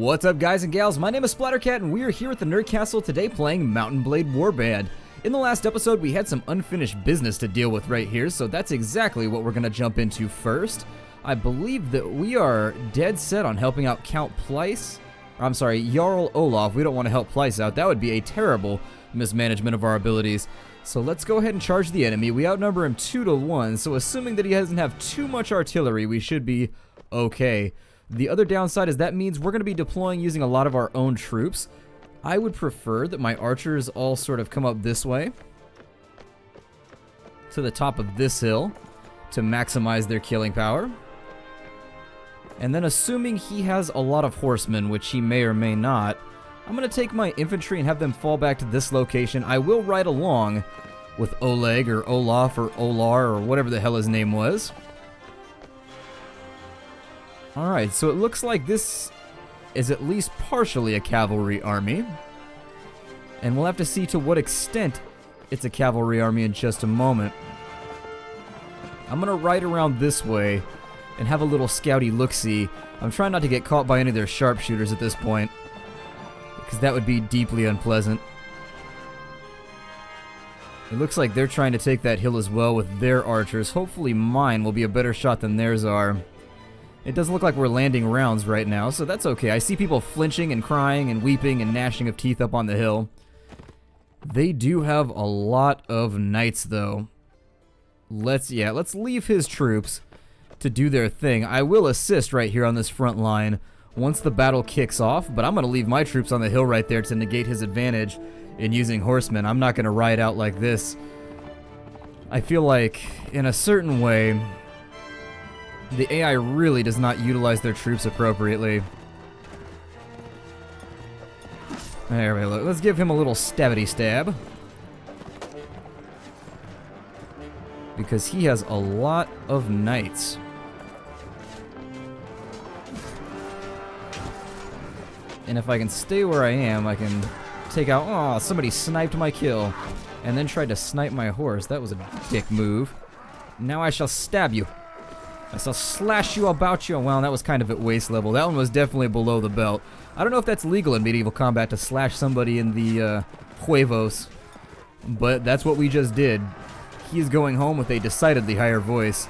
What's up, guys and gals? My name is Splattercat, and we are here at the Nerd Castle today playing Mountain Blade Warband. In the last episode, we had some unfinished business to deal with right here, so that's exactly what we're going to jump into first. I believe that we are dead set on helping out Count Pleiss. I'm sorry, Jarl Olaf. We don't want to help Pleiss out. That would be a terrible mismanagement of our abilities. So let's go ahead and charge the enemy. We outnumber him 2-1, so assuming that he doesn't have too much artillery, we should be okay. The other downside is that means we're going to be deploying using a lot of our own troops. I would prefer that my archers all sort of come up this way to the top of this hill to maximize their killing power. And then assuming he has a lot of horsemen, which he may or may not, I'm going to take my infantry and have them fall back to this location. I will ride along with Oleg or Olaf or Olar or whatever the hell his name was. Alright, so it looks like this is at least partially a cavalry army. And we'll have to see to what extent it's a cavalry army in just a moment. I'm going to ride around this way and have a little scouty look-see. I'm trying not to get caught by any of their sharpshooters at this point, because that would be deeply unpleasant. It looks like they're trying to take that hill as well with their archers. Hopefully mine will be a better shot than theirs are. It doesn't look like we're landing rounds right now, so that's okay. I see people flinching and crying and weeping and gnashing of teeth up on the hill. They do have a lot of knights, though. Let's leave his troops to do their thing. I will assist right here on this front line once the battle kicks off, but I'm going to leave my troops on the hill right there to negate his advantage in using horsemen. I'm not going to ride out like this. I feel like, in a certain way, the AI really does not utilize their troops appropriately. There we go. Let's give him a little stabbity stab, because he has a lot of knights. And if I can stay where I am, I can take out... Oh, somebody sniped my kill and then tried to snipe my horse. That was a dick move. Now I shall stab you. I shall slash you about you. Well, that was kind of at waist level. That one was definitely below the belt. I don't know if that's legal in medieval combat to slash somebody in the Juevos, but that's what we just did. He is going home with a decidedly higher voice.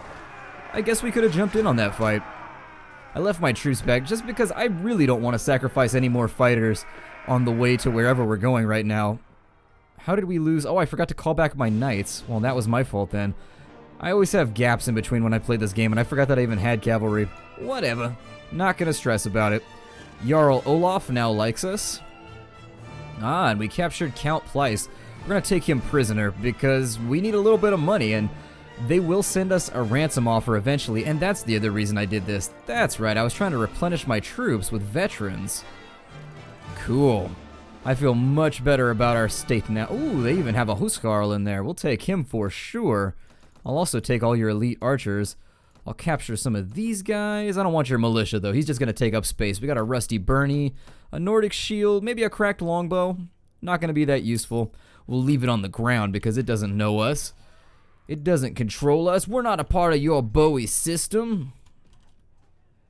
I guess we could have jumped in on that fight. I left my troops back just because I really don't want to sacrifice any more fighters on the way to wherever we're going right now. How did we lose? Oh, I forgot to call back my knights. Well, that was my fault then. I always have gaps in between when I play this game, and I forgot that I even had cavalry. Whatever. Not gonna stress about it. Jarl Olaf now likes us. Ah, and we captured Count Pleiss. We're gonna take him prisoner because we need a little bit of money, and they will send us a ransom offer eventually, and that's the other reason I did this. That's right, I was trying to replenish my troops with veterans. Cool. I feel much better about our state now. Ooh, they even have a Huskarl in there. We'll take him for sure. I'll also take all your elite archers. I'll capture some of these guys. I don't want your militia, though. He's just going to take up space. We got a rusty Bernie, a Nordic shield, maybe a cracked longbow. Not going to be that useful. We'll leave it on the ground because it doesn't know us. It doesn't control us. We're not a part of your Bowie system.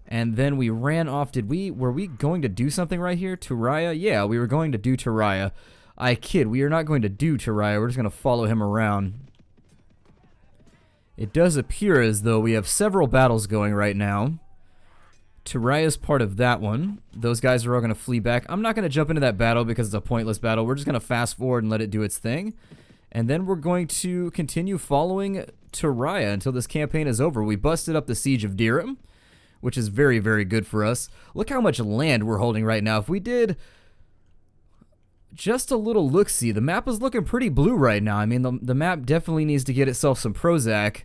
And then we ran off. Were we going to do something right here? Turaya? Yeah, we were going to do Turaya. I kid. We are not going to do Turaya. We're just going to follow him around. It does appear as though we have several battles going right now. Turaya's part of that one. Those guys are all going to flee back. I'm not going to jump into that battle because it's a pointless battle. We're just going to fast forward and let it do its thing. And then we're going to continue following Turaya until this campaign is over. We busted up the Siege of Dirham, which is very, very good for us. Look how much land we're holding right now. If we did just a little look-see, the map is looking pretty blue right now. I mean, the map definitely needs to get itself some Prozac,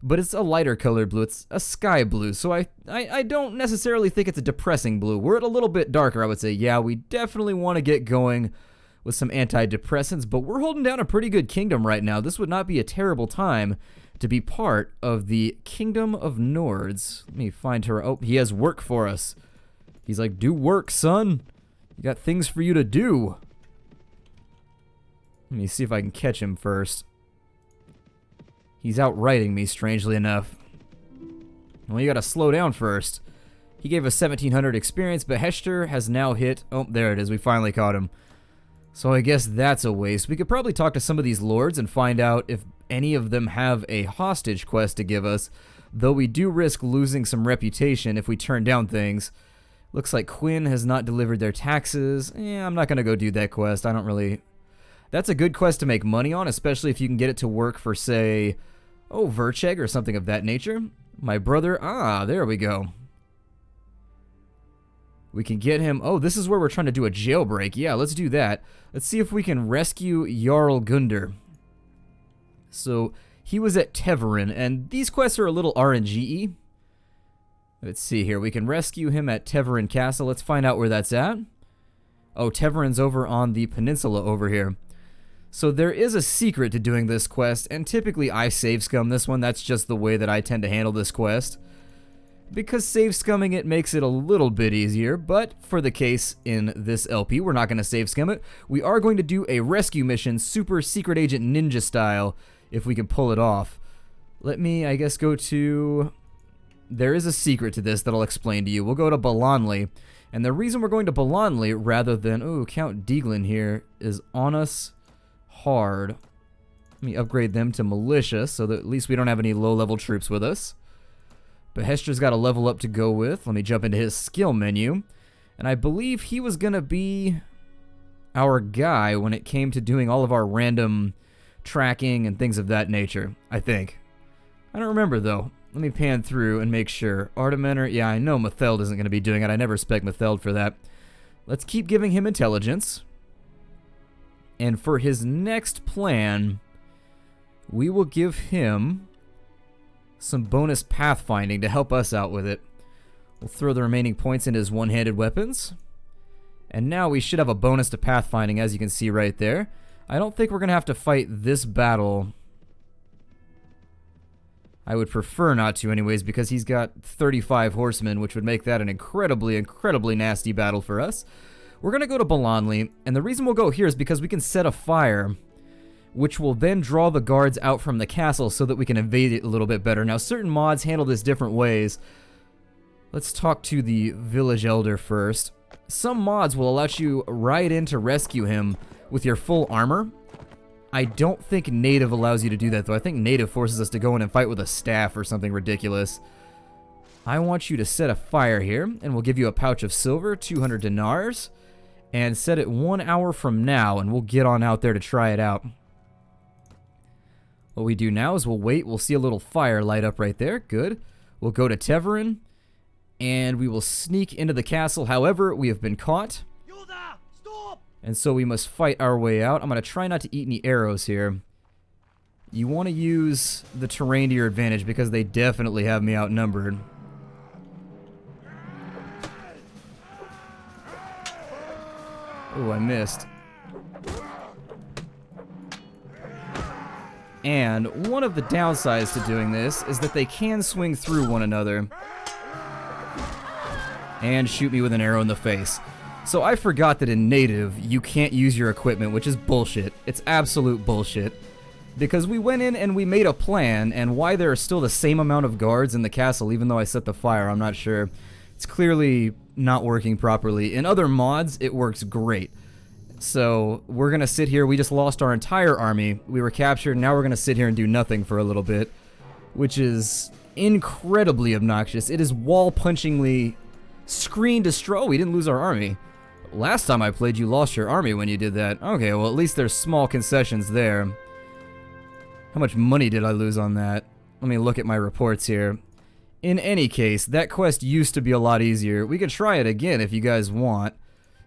but it's a lighter colored blue. It's a sky blue, so I don't necessarily think it's a depressing blue. We're at a little bit darker, I would say. Yeah, we definitely want to get going with some antidepressants, but we're holding down a pretty good kingdom right now. This would not be a terrible time to be part of the Kingdom of Nords. Let me find her. Oh, he has work for us. He's like, do work, son. You got things for you to do. Let me see if I can catch him first. He's outriding me, strangely enough. Well, you gotta slow down first. He gave us 1700 experience, but Hester has now hit... Oh, there it is. We finally caught him. So I guess that's a waste. We could probably talk to some of these lords and find out if any of them have a hostage quest to give us, though we do risk losing some reputation if we turn down things. Looks like Quinn has not delivered their taxes. I'm not going to go do that quest. I don't really... That's a good quest to make money on, especially if you can get it to work for, say, Vercheg or something of that nature. My brother... there we go. We can get him... Oh, this is where we're trying to do a jailbreak. Yeah, let's do that. Let's see if we can rescue Jarl Gunder. So, he was at Teverin, and these quests are a little RNG-y. Let's see here. We can rescue him at Teverin Castle. Let's find out where that's at. Oh, Teverin's over on the peninsula over here. So there is a secret to doing this quest, and typically I save scum this one. That's just the way that I tend to handle this quest. Because save scumming it makes it a little bit easier, but for the case in this LP, we're not going to save scum it. We are going to do a rescue mission, super secret agent ninja style, if we can pull it off. Let me, I guess, go to... There is a secret to this that I'll explain to you. We'll go to Balanli, and the reason we're going to Balanli rather than... Ooh, Count Dieglin here is on us hard. Let me upgrade them to militia so that at least we don't have any low-level troops with us. But Hester's got a level up to go with. Let me jump into his skill menu. And I believe he was going to be our guy when it came to doing all of our random tracking and things of that nature, I think. I don't remember, though. Let me pan through and make sure. Artimeter, yeah, I know Matheld isn't going to be doing it. I never spec Matheld for that. Let's keep giving him intelligence. And for his next plan, we will give him some bonus pathfinding to help us out with it. We'll throw the remaining points into his one-handed weapons. And now we should have a bonus to pathfinding, as you can see right there. I don't think we're going to have to fight this battle. I would prefer not to anyways, because he's got 35 horsemen, which would make that an incredibly, incredibly nasty battle for us. We're going to go to Balanli, and the reason we'll go here is because we can set a fire, which will then draw the guards out from the castle so that we can evade it a little bit better. Now, certain mods handle this different ways. Let's talk to the village elder first. Some mods will allow you ride in to rescue him with your full armor. I don't think native allows you to do that, though. I think native forces us to go in and fight with a staff or something ridiculous. I want you to set a fire here, and we'll give you a pouch of silver, 200 dinars, and set it 1 hour from now, and we'll get on out there to try it out. What we do now is we'll wait. We'll see a little fire light up right there. Good. We'll go to Teverin, and we will sneak into the castle. However, we have been caught, and so we must fight our way out. I'm going to try not to eat any arrows here. You want to use the terrain to your advantage because they definitely have me outnumbered. Oh, I missed. And one of the downsides to doing this is that they can swing through one another and shoot me with an arrow in the face. So I forgot that in native, you can't use your equipment, which is bullshit. It's absolute bullshit. Because we went in and we made a plan, and why there are still the same amount of guards in the castle, even though I set the fire, I'm not sure. It's clearly not working properly. In other mods, it works great. So we're going to sit here. We just lost our entire army. We were captured. Now we're going to sit here and do nothing for a little bit, which is incredibly obnoxious. It is wall-punchingly screen destroy. Oh, we didn't lose our army. Last time I played, you lost your army when you did that. Okay, well, at least there's small concessions there. How much money did I lose on that? Let me look at my reports here. In any case, that quest used to be a lot easier. We could try it again if you guys want.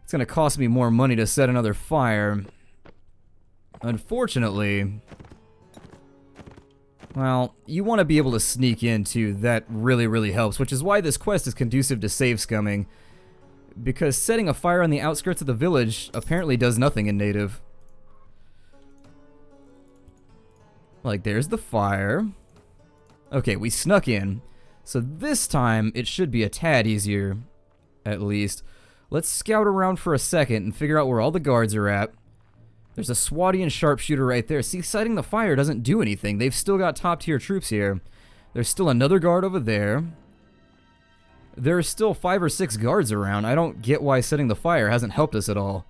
It's going to cost me more money to set another fire. Unfortunately, well, you want to be able to sneak in too. That really, really helps, which is why this quest is conducive to save scumming. Because setting a fire on the outskirts of the village apparently does nothing in native. Like, there's the fire. Okay, we snuck in. So this time, it should be a tad easier, at least. Let's scout around for a second and figure out where all the guards are at. There's a Swadian sharpshooter right there. See, setting the fire doesn't do anything. They've still got top-tier troops here. There's still another guard over there. There are still 5 or 6 guards around. I don't get why setting the fire hasn't helped us at all.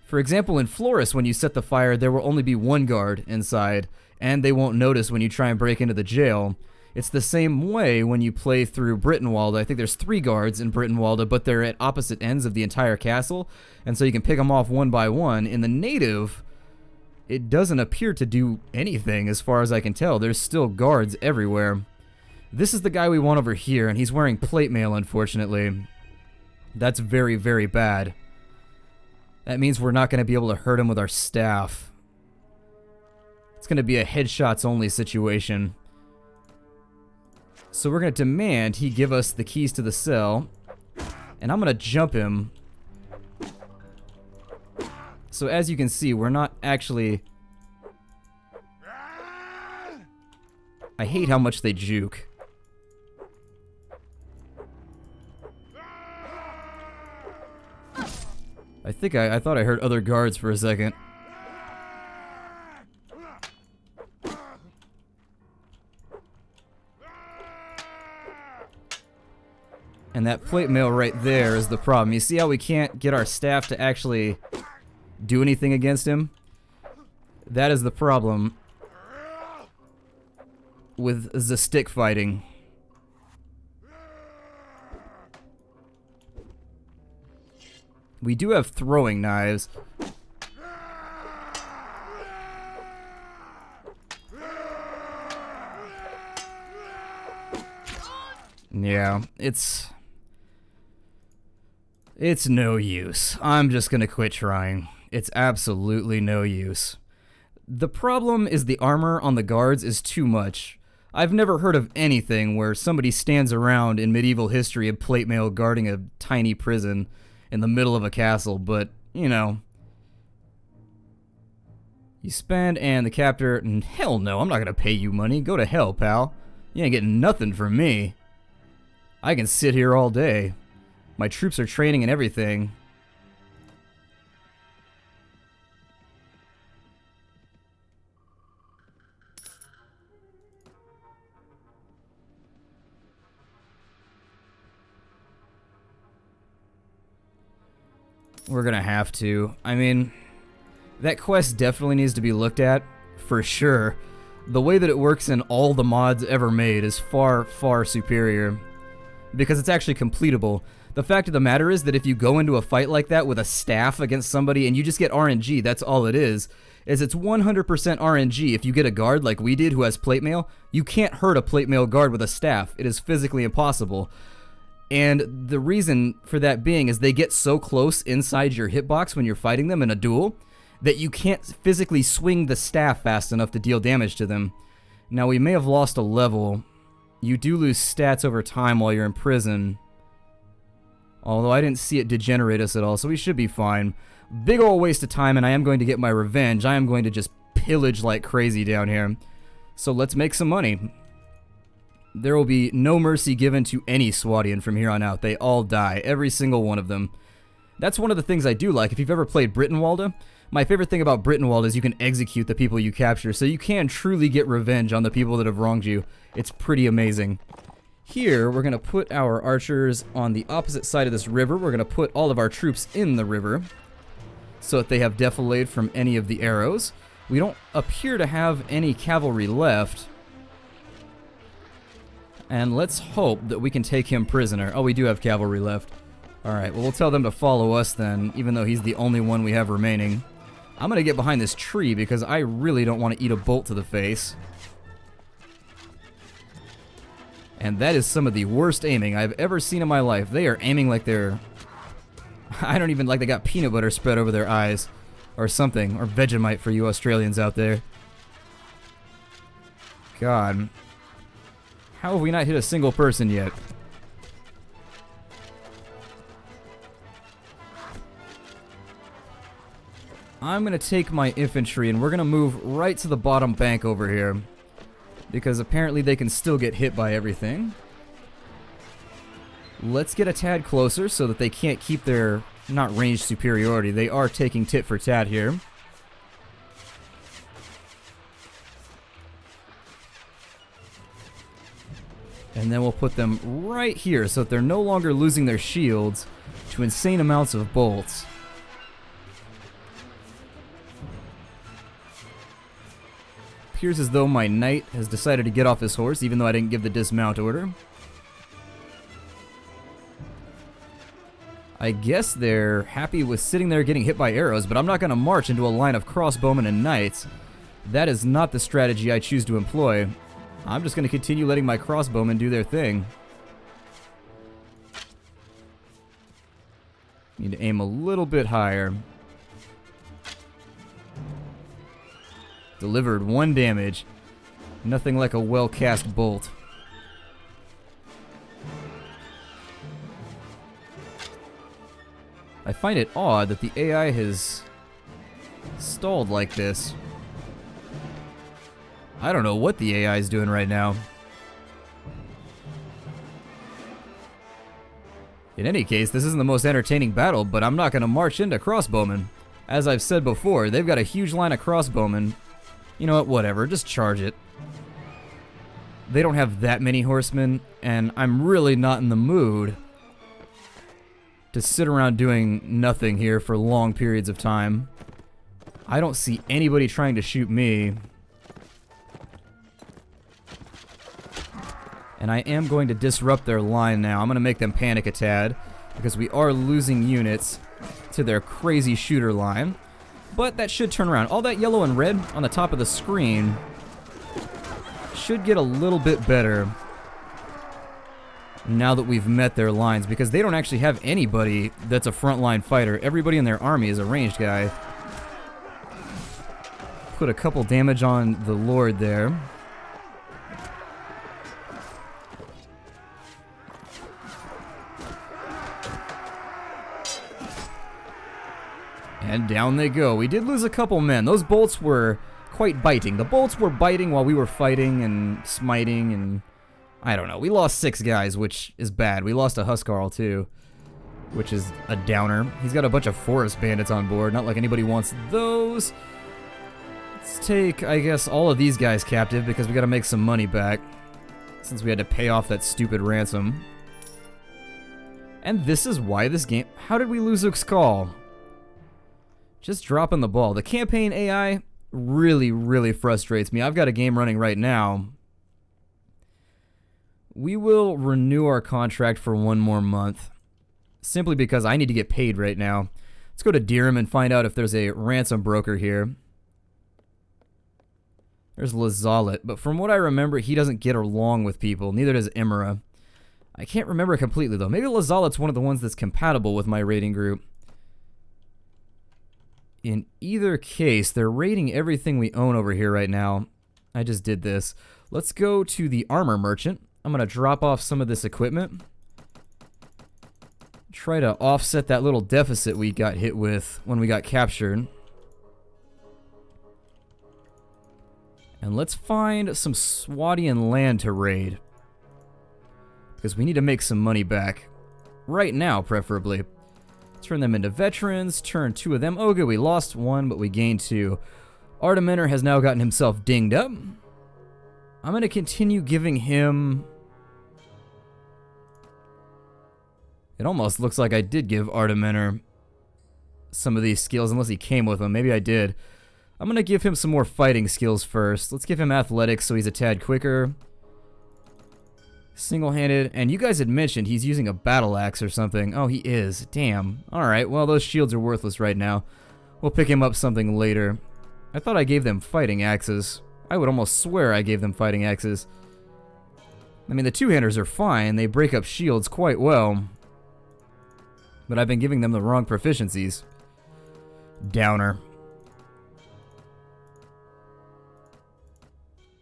For example, in Flores, when you set the fire, there will only be 1 guard inside, and they won't notice when you try and break into the jail. It's the same way when you play through Brittenwalde. I think there's 3 guards in Brittenwalde, but they're at opposite ends of the entire castle, and so you can pick them off one by one. In the native, it doesn't appear to do anything as far as I can tell. There's still guards everywhere. This is the guy we want over here, and he's wearing plate mail, unfortunately. That's very, very bad. That means we're not going to be able to hurt him with our staff. It's going to be a headshots only situation. So we're going to demand he give us the keys to the cell, and I'm going to jump him. So as you can see, we're not actually... I hate how much they juke. I thought I heard other guards for a second. And that plate mail right there is the problem. You see how we can't get our staff to actually do anything against him? That is the problem with the stick fighting. We do have throwing knives. Yeah, it's no use. I'm just gonna quit trying. It's absolutely no use. The problem is the armor on the guards is too much. I've never heard of anything where somebody stands around in medieval history of plate mail guarding a tiny prison in the middle of a castle, but, you know. You spend and the captor, and hell no, I'm not gonna pay you money. Go to hell, pal. You ain't getting nothing from me. I can sit here all day. My troops are training and everything. We're gonna have to. I mean, that quest definitely needs to be looked at, for sure. The way that it works in all the mods ever made is far, far superior. Because it's actually completable. The fact of the matter is that if you go into a fight like that with a staff against somebody and you just get RNG, that's all it is it's 100% RNG. If you get a guard like we did who has plate mail, you can't hurt a plate mail guard with a staff. It is physically impossible. And the reason for that being is they get so close inside your hitbox when you're fighting them in a duel that you can't physically swing the staff fast enough to deal damage to them. Now, we may have lost a level. You do lose stats over time while you're in prison. Although I didn't see it degenerate us at all, so we should be fine. Big ol' waste of time, and I am going to get my revenge. I am going to just pillage like crazy down here. So let's make some money. There will be no mercy given to any Swatian from here on out. They all die, every single one of them. That's one of the things I do like. If you've ever played Brittenwalde, my favorite thing about Brittenwalde is you can execute the people you capture, so you can truly get revenge on the people that have wronged you. It's pretty amazing. Here, we're going to put our archers on the opposite side of this river. We're going to put all of our troops in the river so that they have defilade from any of the arrows. We don't appear to have any cavalry left. And let's hope that we can take him prisoner. Oh, we do have cavalry left. Alright, well, we'll tell them to follow us then, even though he's the only one we have remaining. I'm going to get behind this tree because I really don't want to eat a bolt to the face. And that is some of the worst aiming I've ever seen in my life. They are aiming like they're... I don't even like they got peanut butter spread over their eyes. Or something. Or Vegemite for you Australians out there. God. How have we not hit a single person yet? I'm going to take my infantry and we're going to move right to the bottom bank over here. Because apparently they can still get hit by everything. Let's get a tad closer so that they can't keep their, not range superiority. They are taking tit for tat here. And then we'll put them right here so that they're no longer losing their shields to insane amounts of bolts. Appears as though my knight has decided to get off his horse, even though I didn't give the dismount order. I guess they're happy with sitting there getting hit by arrows, but I'm not going to march into a line of crossbowmen and knights. That is not the strategy I choose to employ. I'm just going to continue letting my crossbowmen do their thing. Need to aim a little bit higher. Delivered 1 damage. Nothing like a well-cast bolt. I find it odd that the AI has stalled like this. I don't know what the AI is doing right now. In any case, this isn't the most entertaining battle, but I'm not going to march into crossbowmen. As I've said before, they've got a huge line of crossbowmen. You know what, whatever, just charge it. They don't have that many horsemen, and I'm really not in the mood to sit around doing nothing here for long periods of time. I don't see anybody trying to shoot me. And I am going to disrupt their line now. I'm going to make them panic a tad, because we are losing units to their crazy shooter line. But that should turn around. All that yellow and red on the top of the screen should get a little bit better now that we've met their lines, because they don't actually have anybody that's a frontline fighter. Everybody in their army is a ranged guy. Put a couple damage on the Lord there. And down they go. We did lose a couple men. Those bolts were quite biting. The bolts were biting while we were fighting and smiting, and I don't know. We lost 6 guys, which is bad. We lost a Huskarl too, which is a downer. He's got a bunch of forest bandits on board. Not like anybody wants those. Let's take, I guess, all of these guys captive, because we got to make some money back since we had to pay off that stupid ransom. And this is why this game... How did we lose Uxkhal? Just dropping the ball. The campaign AI really, really frustrates me. I've got a game running right now. We will renew our contract for 1 more month, simply because I need to get paid right now. Let's go to Dirham and find out if there's a ransom broker here. There's Lazalet, but from what I remember, he doesn't get along with people. Neither does Emira. I can't remember completely, though. Maybe Lazalet's one of the ones that's compatible with my raiding group. In either case, they're raiding everything we own over here right now. I just did this. Let's go to the armor merchant. I'm going to drop off some of this equipment. Try to offset that little deficit we got hit with when we got captured. And let's find some Swadian land to raid, because we need to make some money back. Right now, preferably. Turn them into veterans. Turn 2 of them. Oh, good. We lost 1, but we gained 2. Artemenor has now gotten himself dinged up. I'm going to continue giving him... It almost looks like I did give Artemenor some of these skills, unless he came with them. Maybe I did. I'm going to give him some more fighting skills first. Let's give him athletics so he's a tad quicker. Single-handed. And you guys had mentioned he's using a battle axe or something. Oh, he is. Damn. Alright, well, those shields are worthless right now. We'll pick him up something later. I thought I gave them fighting axes. I would almost swear I gave them fighting axes. I mean, the two-handers are fine. They break up shields quite well. But I've been giving them the wrong proficiencies. Downer.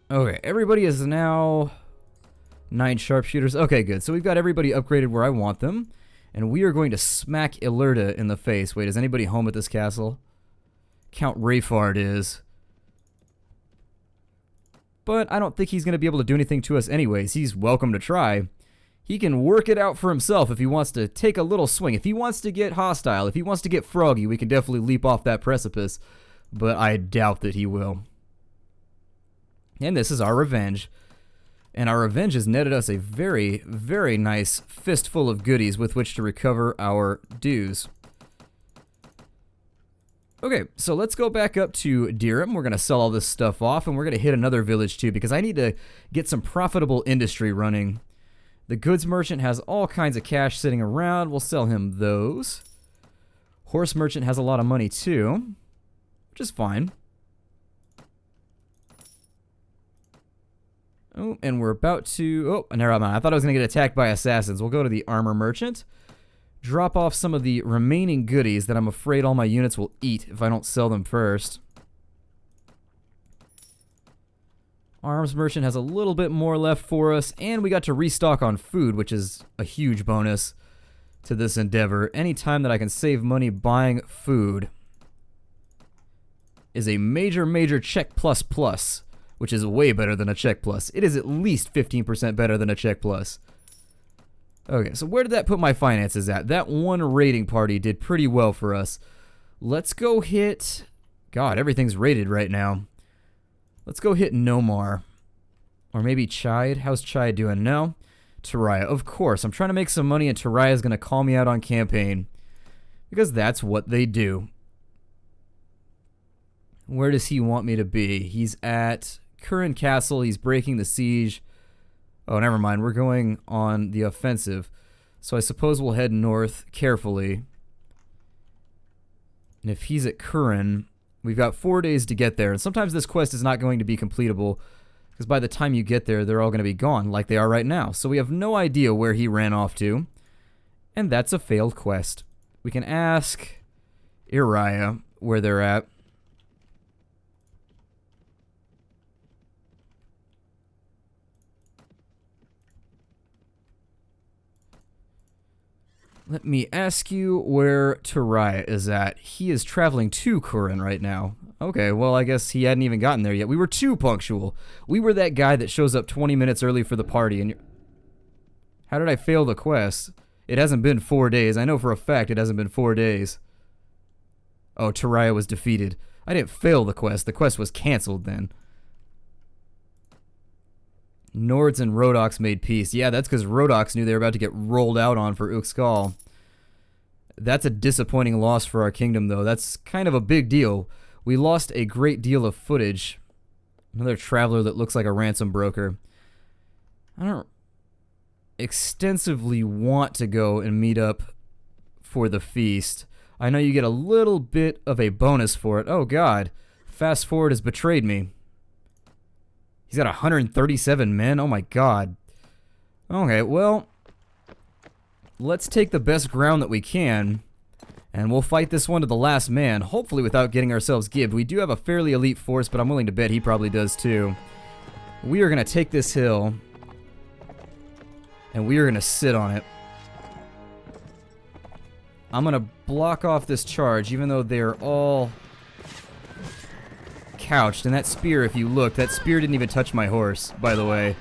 Okay, everybody is now 9 sharpshooters. Okay, good. So we've got everybody upgraded where I want them. And we are going to smack Ilerda in the face. Wait, is anybody home at this castle? Count Rayfard is. But I don't think he's going to be able to do anything to us anyways. He's welcome to try. He can work it out for himself if he wants to take a little swing. If he wants to get hostile, if he wants to get froggy, we can definitely leap off that precipice. But I doubt that he will. And this is our revenge. And our revenge has netted us a very, very nice fistful of goodies with which to recover our dues. Okay, so let's go back up to Dirham. We're going to sell all this stuff off, and we're going to hit another village too, because I need to get some profitable industry running. The goods merchant has all kinds of cash sitting around. We'll sell him those. Horse merchant has a lot of money too, which is fine. Oh, and we're about to... Oh, never mind. I thought I was going to get attacked by assassins. We'll go to the armor merchant. Drop off some of the remaining goodies that I'm afraid all my units will eat if I don't sell them first. Arms merchant has a little bit more left for us, and we got to restock on food, which is a huge bonus to this endeavor. Anytime that I can save money buying food is a major, major check plus plus, which is way better than a check plus. It is at least 15% better than a check plus. Okay, so where did that put my finances at? That one raiding party did pretty well for us. Let's go hit... God, everything's raided right now. Let's go hit Nomar. Or maybe Chide. How's Chide doing? No. Taraya. Of course, I'm trying to make some money and Taraya's going to call me out on campaign. Because that's what they do. Where does he want me to be? He's at Curran Castle. He's breaking the siege. Oh, never mind. We're going on the offensive. So I suppose we'll head north carefully. And if he's at Curran, we've got 4 days to get there. And sometimes this quest is not going to be completable, because by the time you get there, they're all going to be gone, like they are right now. So we have no idea where he ran off to. And that's a failed quest. We can ask Uriah where they're at. Let me ask you where Taraya is at. He is traveling to Curran right now. Okay, well, I guess he hadn't even gotten there yet. We were too punctual. We were that guy that shows up 20 minutes early for the party. And how did I fail the quest? It hasn't been 4 days. I know for a fact it hasn't been 4 days. Oh, Taraya was defeated. I didn't fail the quest. The quest was canceled then. Nords and Rhodoks made peace. Yeah, that's because Rhodoks knew they were about to get rolled out on for Uxkhal. That's a disappointing loss for our kingdom, though. That's kind of a big deal. We lost a great deal of footage. Another traveler that looks like a ransom broker. I don't extensively want to go and meet up for the feast. I know you get a little bit of a bonus for it. Oh, God. Fast Forward has betrayed me. He's got 137 men? Oh my god. Okay, well, let's take the best ground that we can, and we'll fight this one to the last man, hopefully without getting ourselves gibbed. We do have a fairly elite force, but I'm willing to bet he probably does too. We are going to take this hill, and we are going to sit on it. I'm going to block off this charge, even though they're all couched. And that spear, if you look, that spear didn't even touch my horse, by the way.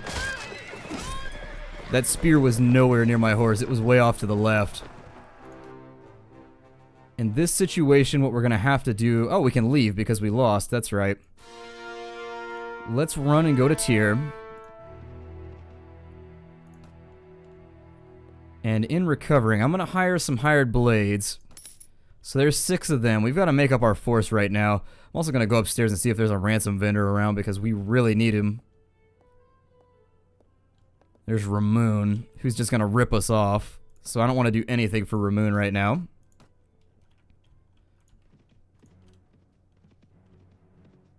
That spear was nowhere near my horse. It was way off to the left. In this situation, what we're going to have to do... Oh, we can leave because we lost. That's right. Let's run and go to Tyr. And in recovering, I'm going to hire some hired blades. So there's 6 of them. We've got to make up our force right now. I'm also going to go upstairs and see if there's a ransom vendor around because we really need him. There's Ramoon, who's just going to rip us off. So I don't want to do anything for Ramoon right now.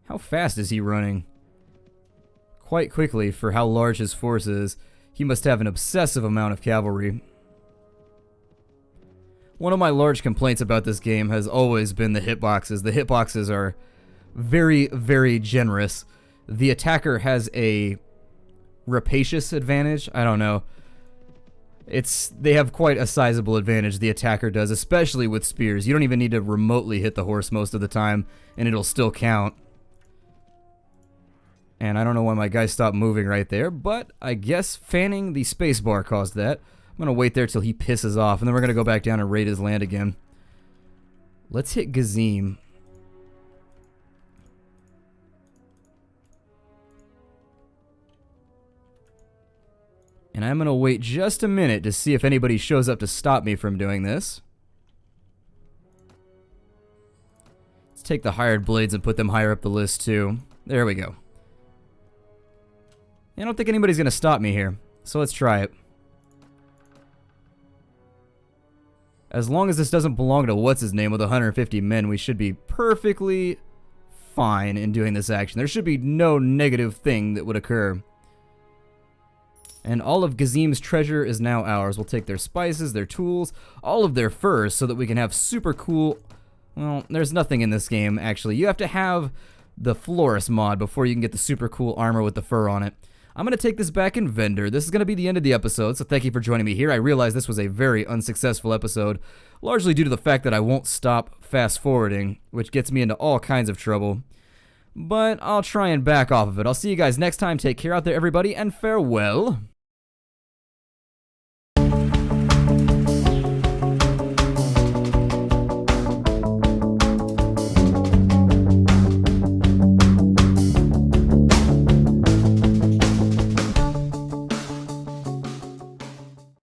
How fast is he running? Quite quickly for how large his force is. He must have an obsessive amount of cavalry. One of my large complaints about this game has always been the hitboxes. The hitboxes are very, very generous. The attacker has a rapacious advantage. I don't know. They have quite a sizable advantage, the attacker does, especially with spears. You don't even need to remotely hit the horse most of the time, and it'll still count. And I don't know why my guy stopped moving right there, but I guess fanning the spacebar caused that. I'm going to wait there till he pisses off, and then we're going to go back down and raid his land again. Let's hit Gazim. And I'm gonna wait just a minute to see if anybody shows up to stop me from doing this. Let's take the hired blades and put them higher up the list too. There we go. I don't think anybody's gonna stop me here, so let's try it. As long as this doesn't belong to what's-his-name with 150 men, we should be perfectly fine in doing this action. There should be no negative thing that would occur. And all of Gazim's treasure is now ours. We'll take their spices, their tools, all of their furs so that we can have super cool... Well, there's nothing in this game, actually. You have to have the Florist mod before you can get the super cool armor with the fur on it. I'm going to take this back in vendor. This is going to be the end of the episode, so thank you for joining me here. I realize this was a very unsuccessful episode, largely due to the fact that I won't stop fast-forwarding, which gets me into all kinds of trouble. But I'll try and back off of it. I'll see you guys next time. Take care out there, everybody, and farewell.